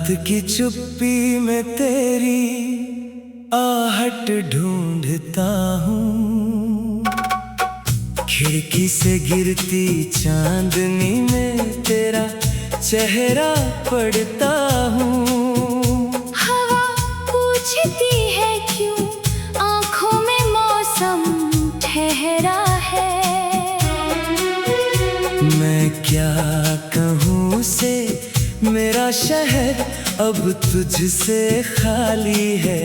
रात की चुप्पी में तेरी आहट ढूंढता हूँ। खिड़की से गिरती चांदनी में तेरा चेहरा पड़ता हूँ। हवा पूछती है क्यों आँखों में मौसम ठहरा है। मैं क्या कहूँ उसे, मेरा शहर अब तुझसे खाली है।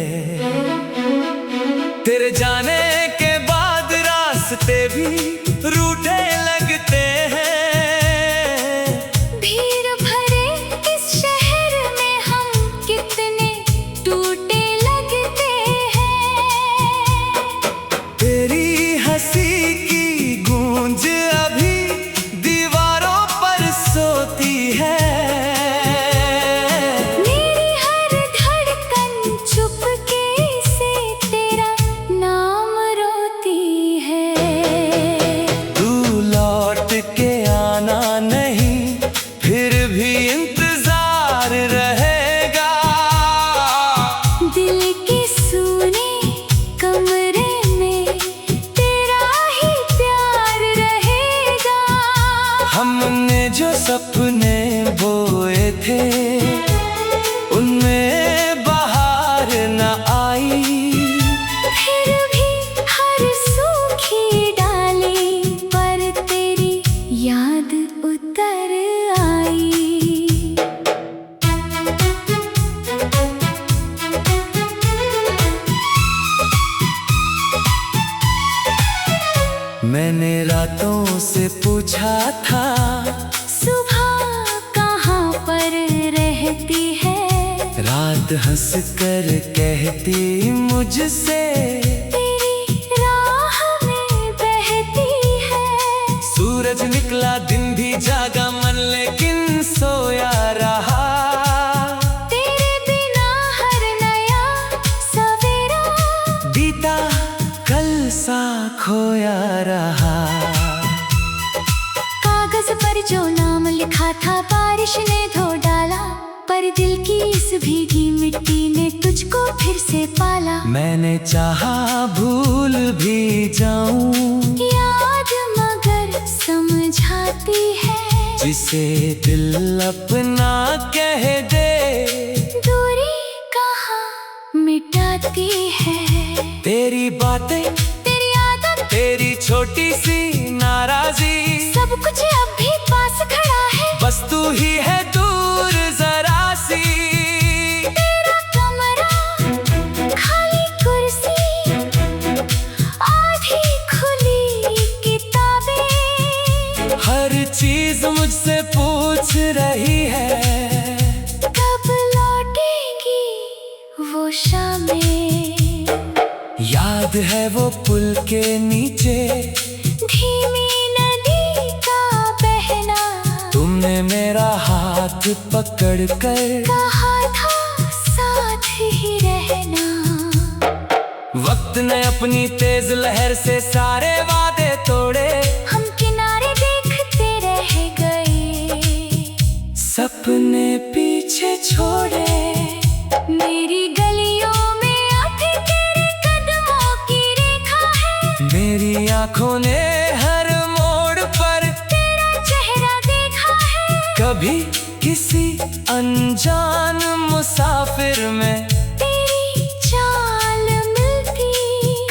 तेरे जाने के बाद रास्ते भी रूठे लगते हैं। भीड़ भरे इस शहर में हम कितने टूटे लगते हैं। तेरी हंसी की गूंज अभी दीवारों पर सोती है। हमने जो सपने बोए थे उनमें बाहर न आई। फिर भी हर सूखी डाली पर तेरी याद उतर आई। मैंने रातों से पूछा था सुबह कहाँ पर रहती है। रात हंस कर कहती मुझसे तेरी राह में बहती है। सूरज निकला दिन भी जागा मन लेकिन सोया रहा। तेरे बिना हर नया सवेरा बीता कल सा खोया रहा। कागज पर जो नाम लिखा था बारिश ने धो डाला, पर दिल की इस भीगी मिट्टी ने तुझको फिर से पाला। मैंने चाहा भूल भी जाऊं, याद मगर समझाती है। जिसे दिल अपना कह दे दूरी कहाँ मिटाती है। तेरी बातें, तेरी आदत, तेरी छोटी सी नाराजी, सब कुछ अब भी पास खड़ा है। बस तू ही है दूर जरा सी। तेरा कमरा, खाली कुर्सी, आधी खुली किताबें, हर चीज मुझसे पूछ रही है कब लौटेगी वो शामें। याद है वो पुल के नीचे धीमी नदी का बहना, तुमने मेरा हाथ पकड़ कर कहा था साथ ही रहना। वक्त ने अपनी तेज लहर से सारे वादे तोड़े। हम किनारे देखते रह गए, सपने पीछे छोड़े। मेरी गलियों में अभी तेरे कदमों की रेखा है। मेरी आंखों ने हर मोड़ पर तेरा चेहरा देखा है। कभी किसी अनजान मुसाफिर में तेरी चाल मिलती,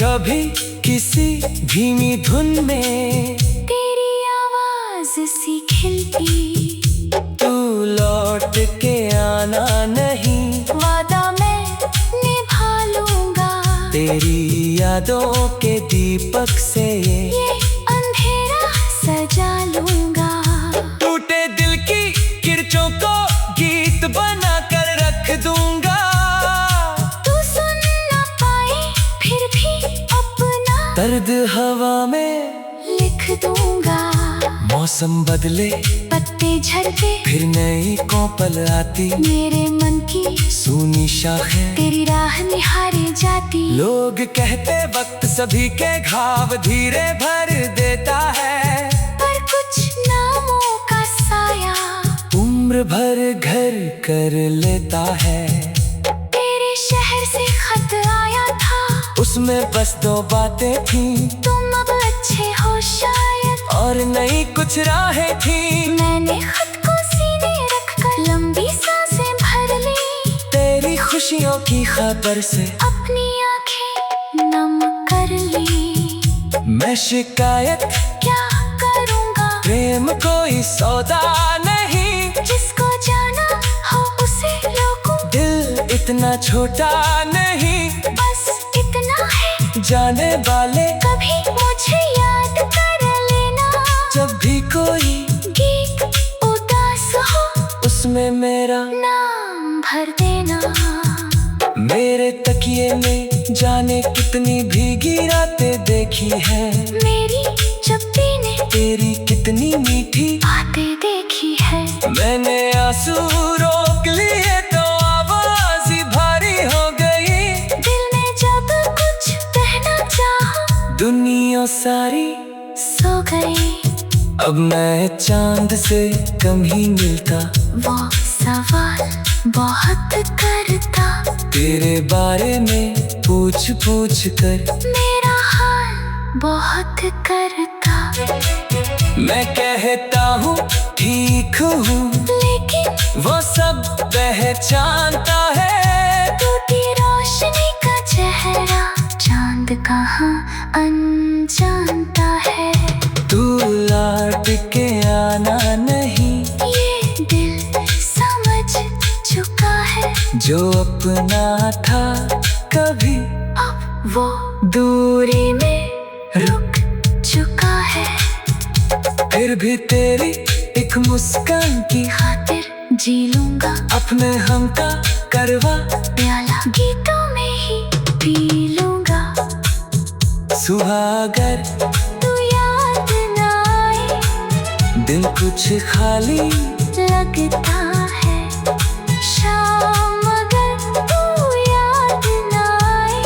कभी किसी धीमी धुन में तेरी आवाज सी खिलती। तू लौट के आना नहीं, वादा मैं निभा लूंगा। तेरी यादों के दीपक से ये अंधेरा सजा लूंगा। टूटे दिल की किरचों को गीत बना कर रख दूंगा। तू सुन न पाए फिर भी अपना दर्द हवा में लिख दूंगा। मौसम बदले पत्ते झड़ते फिर नई कोपल आती, मेरे मन की सूनी शाखें तेरी राह निहारे जाती। लोग कहते वक्त सभी के घाव धीरे भर देता है, पर कुछ नामों का साया उम्र भर घर कर लेता है। तेरे शहर से खत आया था, उसमें बस 2 बातें थी, तुम अब अच्छे हो शायद, और नई कुछ राहें थी। मैंने खत को सीने रखकर लंबी सांसें भर ली, तेरी खुशियों की खबर से अपनी आंखें नम कर ली। मैं शिकायत क्या करूँगा, प्रेम कोई सौदा नहीं, जिसको जाना हो उसे रोकूं, दिल इतना छोटा नहीं, बस इतना है, जाने वाले कभी मुझे याद कर लेना। जब भी कोई गीत उदास हो उसमें मेरा नाम भर देना। मेरे तकिए में जाने कितनी भीगी रातें देखी है, मेरी चप्पी ने तेरी कितनी मीठी बातें देखी है। मैंने आंसू रोक लिए तो आवाज ही भारी हो गई, दिल ने जब कुछ कहना चाहा, दुनिया सारी सो गई। अब मैं चांद से कम ही मिलता, वो सवाल बहुत करता, तेरे बारे में पूछ पूछ कर मेरा हाल बहुत करता। मैं कहता हूँ ठीक हूँ, लेकिन वो सब पहचानता है। टूटी रोशनी का चेहरा चांद कहाँ अनजानता है। तू लौट के आना नहीं, ये दिल समझ चुका है, जो अपना था कभी अब वो दूरी में रुक चुका है। फिर भी तेरी एक मुस्कान की खातिर जी लूंगा, अपने हम का करवा प्याला गीतों में ही पी लूंगा। सुबह अगर तू याद न आए, दिल कुछ खाली लगता है, शाम अगर तू याद न आए,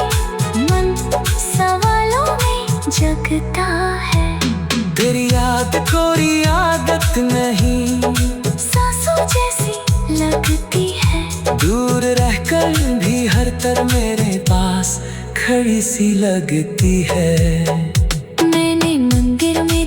मन सवालों में जगता है। तेरी याद कोई आदत नहीं, सांसों जैसी लगती है, दूर रहकर भी हर तर मेरे पास खड़ी सी लगती है। मैंने मंदिर में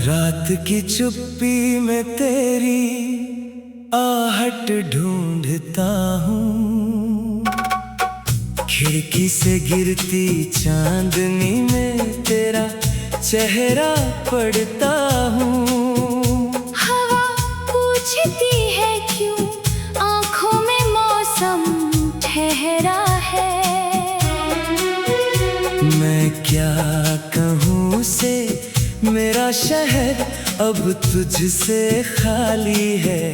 रात की चुप्पी में तेरी आहट ढूंढता हूँ, खिड़की से गिरती चांदनी में तेरा चेहरा पड़ता हूँ। हवा पूछती है क्यों आँखों में मौसम ठहरा है। मैं क्या कहूँ से मेरा शहर अब तुझसे खाली है।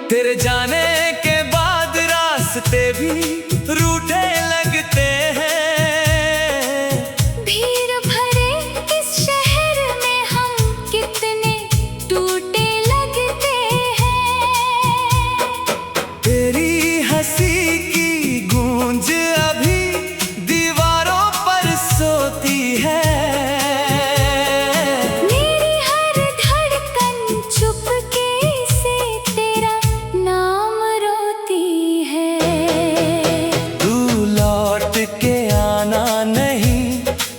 तेरे जाने के बाद रास्ते भी रूठे लगते हैं। भीड़ भरे इस शहर में हम कितने टूटे लगते हैं। तेरी हंसी की गूंज अभी दीवारों पर सोती है। मेरी हर धड़कन चुपके से तेरा नाम रोती है। तू लौट के आना नहीं,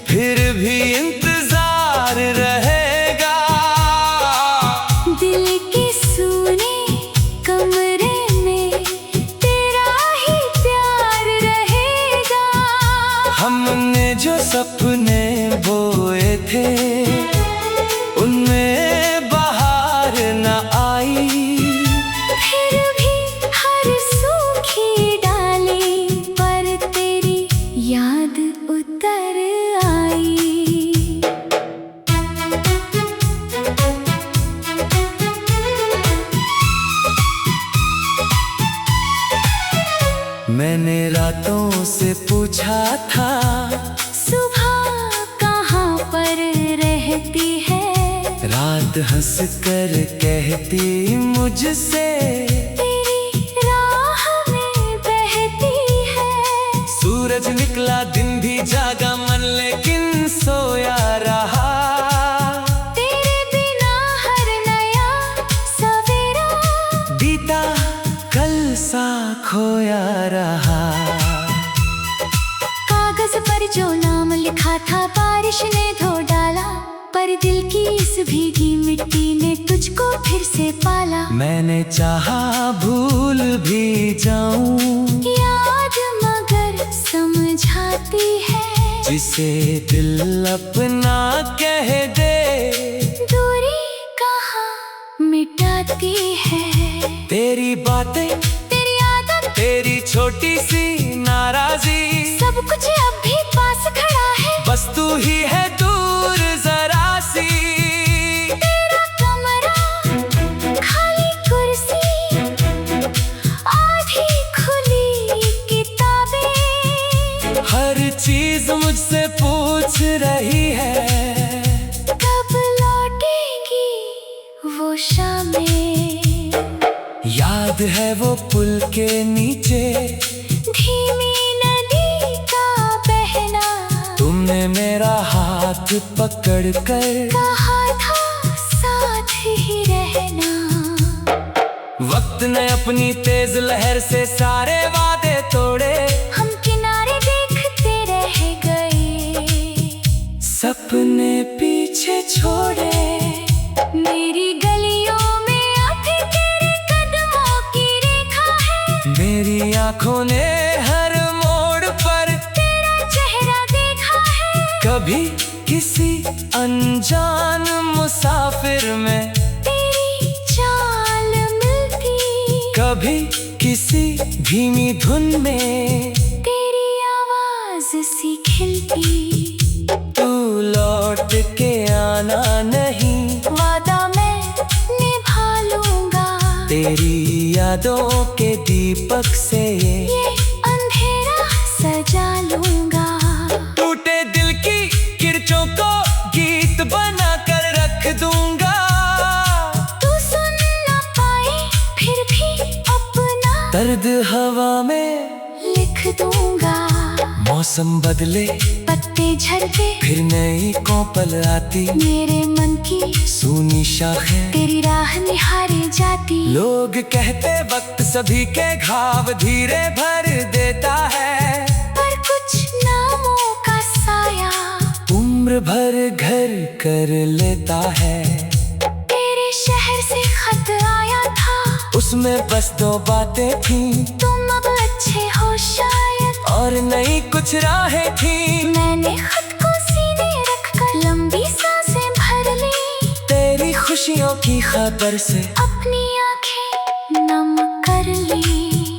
फिर भी इंतजार रहेगा। दिल के सूने कमरे में तेरा ही प्यार रहेगा। हमने जो सपने बोए थे उनमें बाहर न आई, फिर भी हर सूखी डाली पर तेरी याद उतर आई। मैंने रातों से पूछा था सुबह कहाँ पर रहती चांद हंस कर कहती मुझसे, तेरी राह में बहती है। सूरज निकला दिन भी जागा मन लेकिन सोया रहा। तेरे बिना हर नया सवेरा बीता कल सा खोया रहा। कागज पर जो नाम लिखा था बारिश ने धो डाला, पर दिल की इस भीगी मिट्टी ने तुझको फिर से पाला। मैंने चाहा भूल भी जाऊं, याद मगर समझाती है। जिसे दिल अपना कह दे, दूरी कहाँ मिटाती है। तेरी बातें, तेरी आदत, तेरी छोटी सी नाराजी, सब कुछ अब भी पास खड़ा है। बस तू ही है दूर जरा सी। तेरा कमरा, खाली कुर्सी, आधी खुली किताबें, हर चीज मुझसे पूछ रही है, कब लौटेगी वो शामें। याद है वो पुल के नीचे धीमी नदी का बहना, तुमने मेरा हाथ पकड़ कर कहा था साथ ही रहना। वक्त ने अपनी तेज लहर से सारे वादे तोड़े, हम किनारे देखते रह गए, सपने पीछे छोड़े। मेरी गलियों में अभी तेरे कदमों की रेखा है। मेरी आंखों ने हर मोड़ पर तेरा चेहरा देखा है। कभी किसी अनजान मुसाफिर में, तेरी चाल मिलती, कभी किसी धीमी धुन में, तेरी आवाज सी खिलती। तू लौट के आना नहीं, वादा मैं निभा लूंगा। तेरी यादों के दीपक से ये अंधेरा सजा लूंगा। टूटे दिल की किरचों को गीत बना कर रख दूंगा। तू सुन ना पाए फिर भी अपना दर्द हवा में लिख दूंगा। मौसम बदले, पत्ते झड़ते, फिर नई कोपल आती, मेरे मन की सूनी शाखें तेरी राह निहारे जाती। लोग कहते वक्त सभी के घाव धीरे भर देता है, पर कुछ नामों का साया उम्र भर घर कर लेता है। तेरे शहर से खत आया था, उसमें बस दो बातें थीं, तुम अब अच्छे हो शायद, और नई कुछ राहें थीं। मैंने खत को सीने रखकर लंबी सांसें भर ली। तेरी खुशियों की खबर से अपनी आंखें नम कर ली।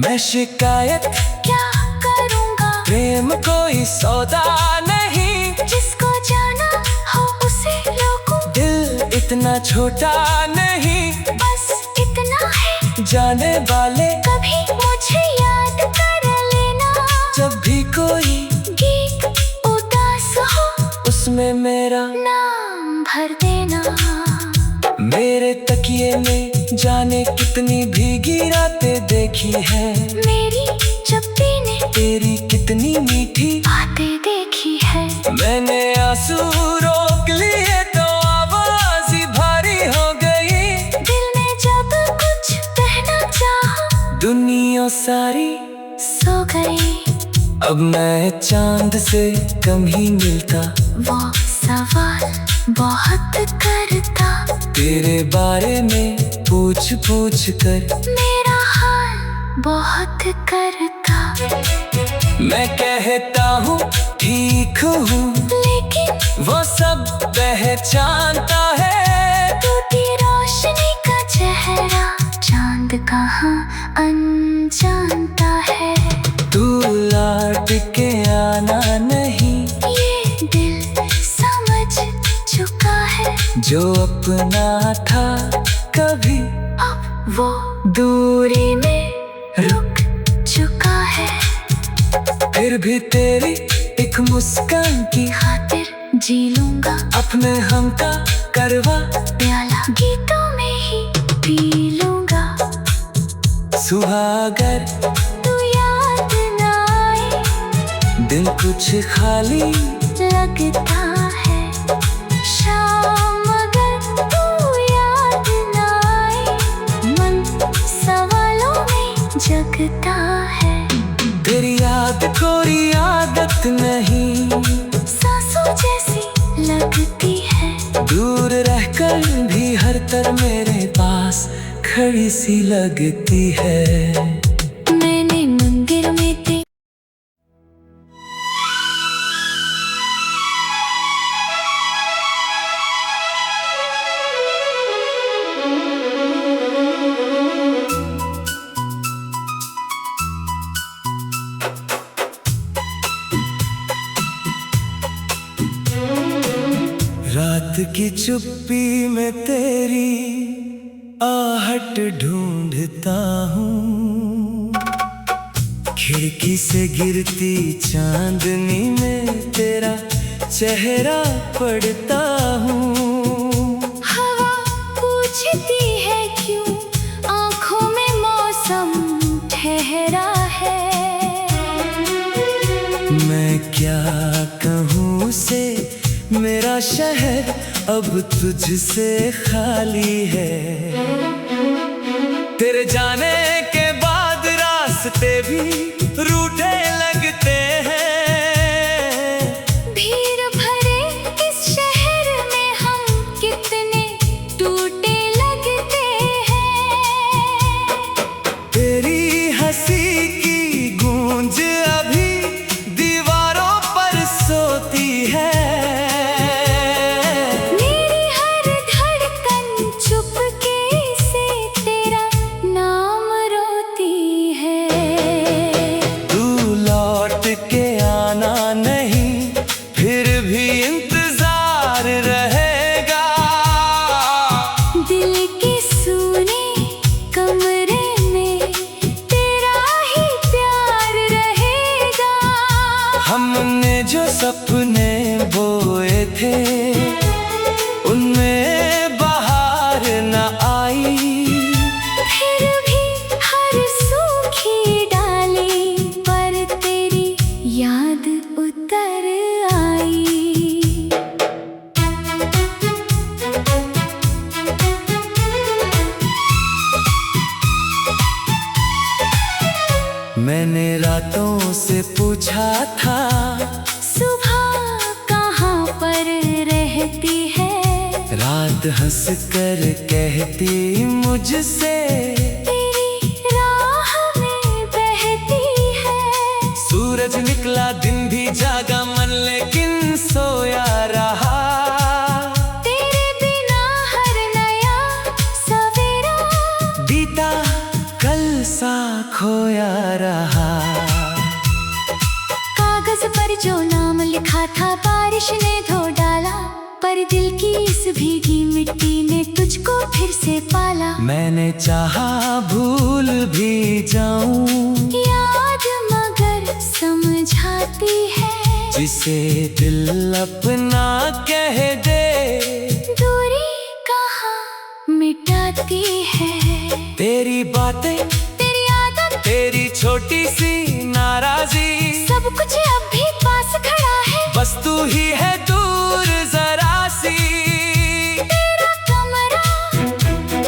मैं शिकायत क्या करूंगा, प्रेम कोई सौदा नहीं, जिसको जाना हो उसे रोकूं। दिल इतना छोटा नहीं, बस इतना है, जाने वाले कभी मुझे याद कर लेना। जब भी कोई गीत उदास हो उसमें मेरा नाम भर देना। मेरे तकिए में जाने कितनी भीगी रातें देखी है, मेरी चप्पी ने तेरी कितनी मीठी बातें देखी है। मैंने आंसू रोक लिए तो आवाज ही भारी हो गई। दिल ने जब कुछ कहना चाहा, दुनिया सारी सो गई। अब मैं चांद से कम ही मिलता, वो सवाल बहुत करता, तेरे बारे में पूछ पूछ कर मेरा हाल बहुत करता। मैं कहता हूँ ठीक हूँ, लेकिन वो सब पहचानता है। टूटी रोशनी का चेहरा चांद कहाँ अनजानता है। तू लौट के आना नहीं, ये दिल समझ चुका है, जो अपना था कभी अब वो दूरी में रुक चुका है। फिर भी तेरी एक मुस्कान की खातिर जी लूंगा अपने हम का करवा प्याला गीतों में ही पी लूंगा। सुबह अगर तू याद ना आए दिल कुछ खाली लगता है, शाम अगर तू याद ना आए मन सवालों में जगता है। तेरी याद कोई आदत नहीं, सांसों जैसी लगती है, दूर रहकर भी हर तर मेरे पास खड़ी सी लगती है। मैंने मंदिर में रात की चुप्पी में तेरी आहट ढूंढता हूँ, खिड़की से गिरती चांदनी में तेरा चेहरा पड़ता हूँ। हवा पूछती है क्यों आँखों में मौसम ठहरा है। मैं क्या कहूँ उसे, मेरा शहर अब तुझसे खाली है। तेरे जाने के बाद रास्ते भी रूठे लगते हैं। भीड़ भरे इस शहर में हम कितने टूटे लगते हैं। तेरी हंसी की गूंज अभी दीवारों पर सोती है। हमने जो सपने बोए थे उनमें बाहर न आई, फिर भी हर सूखी डाली पर तेरी याद उतर आई। मैंने रातों से पूछा था सुबह कहाँ पर रहती है, रात हंस कर कहती मुझसे तेरी राह में बहती है। सूरज निकला दिन भी जागा मन लेकिन सोया रहा। तेरे बिना हर नया सवेरा बीता कल सा खोया रहा। कागज पर जो नाम लिखा था बारिश ने धो डाला, पर दिल की इस भीगी मिट्टी ने तुझको फिर से पाला। मैंने चाहा भूल भी जाऊं, याद मगर समझाती है, जिसे दिल अपना कह दे दूरी कहाँ मिटाती है। तेरी बातें, तेरी आदत, तेरी छोटी सी नाराजी, सब कुछ अब भी पास खड़ा है, बस तू ही है दूर जरा सी। तेरा कमरा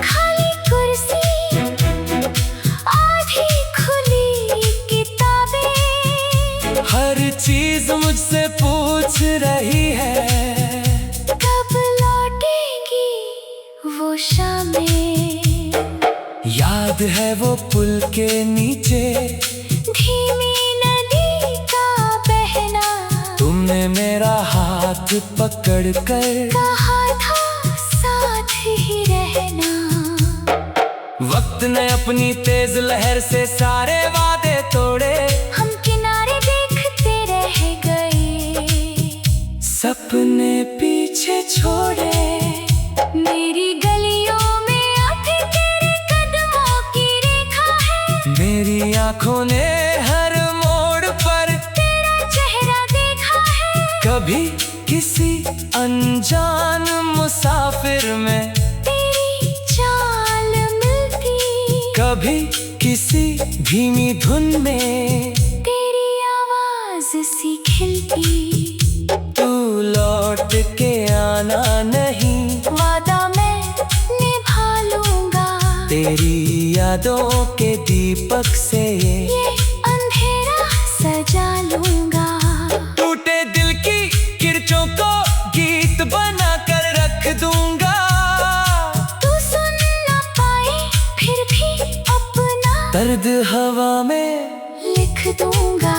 खाली कुर्सी आधी खुली किताबें, हर चीज मुझसे पूछ रही है कब लौटेगी वो शामें। याद है वो पुल के नीचे धीमी नदी का बहना, तुमने मेरा हाथ पकड़ कर कहा था साथ ही रहना। वक्त ने अपनी तेज लहर से सारे वादे तोड़े, हम किनारे देखते रह गए, सपने पीछे छोड़े। मेरी गलियों में अभी तेरे कदमों की रेखा है, मेरी आंखों ने हर मोड़ पर तेरा चेहरा देखा है। कभी किसी अनजान मुसाफिर में तेरी चाल मिलती, कभी किसी धीमी धुन में तेरी आवाज सी खिलती। तू लौट के आना नहीं, वादा मैं निभा लूंगा, तेरी यादों के दीपक से ये अंधेरा सजा लूंगा। टूटे दिल की किरचों को गीत बना कर रख दूंगा। तू सुन ना पाए फिर भी अपना दर्द हवा में लिख दूंगा।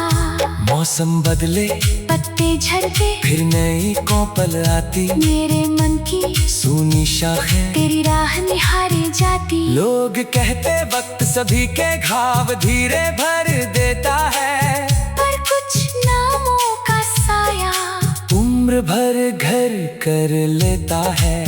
मौसम बदले पत्ते झड़ते फिर नई कोपल आती, मेरे मन की सूनी शाखें तेरी राह निहारे जाती। लोग कहते वक्त सभी के घाव धीरे भर देता है, पर कुछ नामों का साया उम्र भर घर कर लेता है।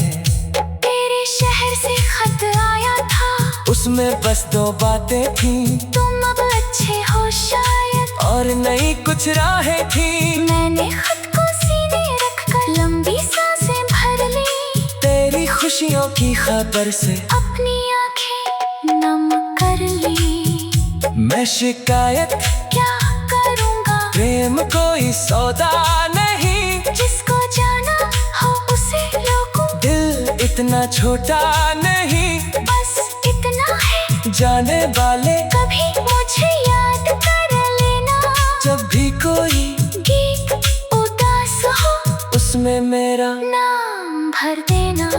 तेरे शहर से खत आया था, उसमें बस 2 बातें थी, तुम अब अच्छे हो शायद, और नई कुछ राहें थी। मैंने खत को सीने रखकर लंबी सांसें भर ली, तेरी खुशियों की खबर से अपनी आंखें नम कर ली। मैं शिकायत क्या करूंगा, प्रेम कोई सौदा नहीं, जिसको जाना हो उसे रोकूं, दिल इतना छोटा नहीं, बस इतना है जाने वाले कभी मुझे याद कर लेना। जब भी कोई गीत उदास हो उसमें मेरा नाम भर देना।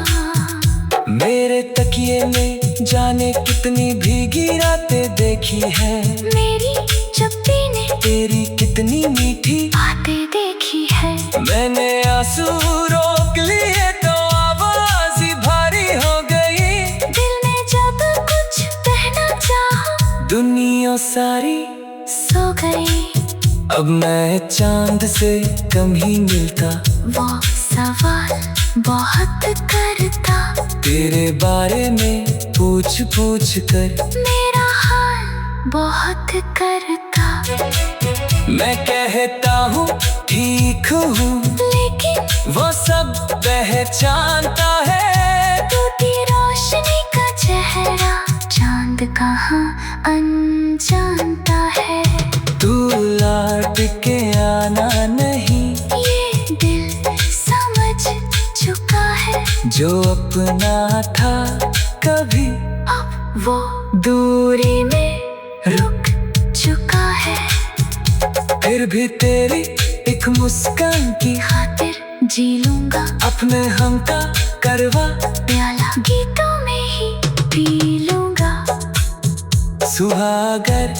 मेरे तकिए में जाने कितनी भीगी रातें देखी है, मेरी चप्पी ने तेरी कितनी मीठी बातें देखी है। मैंने आंसू रोक लिए तो आवाज ही भारी हो गई, दिल ने जब कुछ कहना चाहा दुनिया सारी सो गई। अब मैं चांद से कम ही मिलता, वो सवाल बहुत करता, तेरे बारे में पूछ पूछ कर मेरा हाल बहुत करता। मैं कहता हूँ ठीक हूँ, लेकिन वो सब पहचानता है। टूटी रोशनी का चेहरा चांद कहाँ अनजानता है। तू लौट के आना नहीं, ये दिल समझ चुका है, जो अपना था कभी अब वो दूरी में रुक चुका है। फिर भी तेरी एक मुस्कान की खातिर जी लूंगा, अपने हम का करवा प्याला गीतों में ही पी लूंगा। सुहागर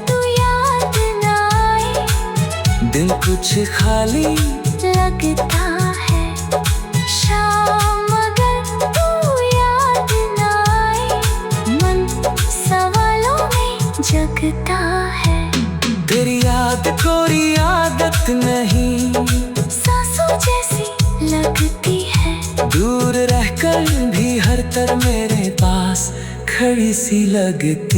तू याद ना आए, दिल कुछ खाली लगता है, शाम अगर तू याद ना आए, मन सवालों में जगता है। तेरी याद कोई आदत नहीं, सांसों जैसी लगती है, दूर रहकर भी हर तर मेरे पास खड़ी सी लगती।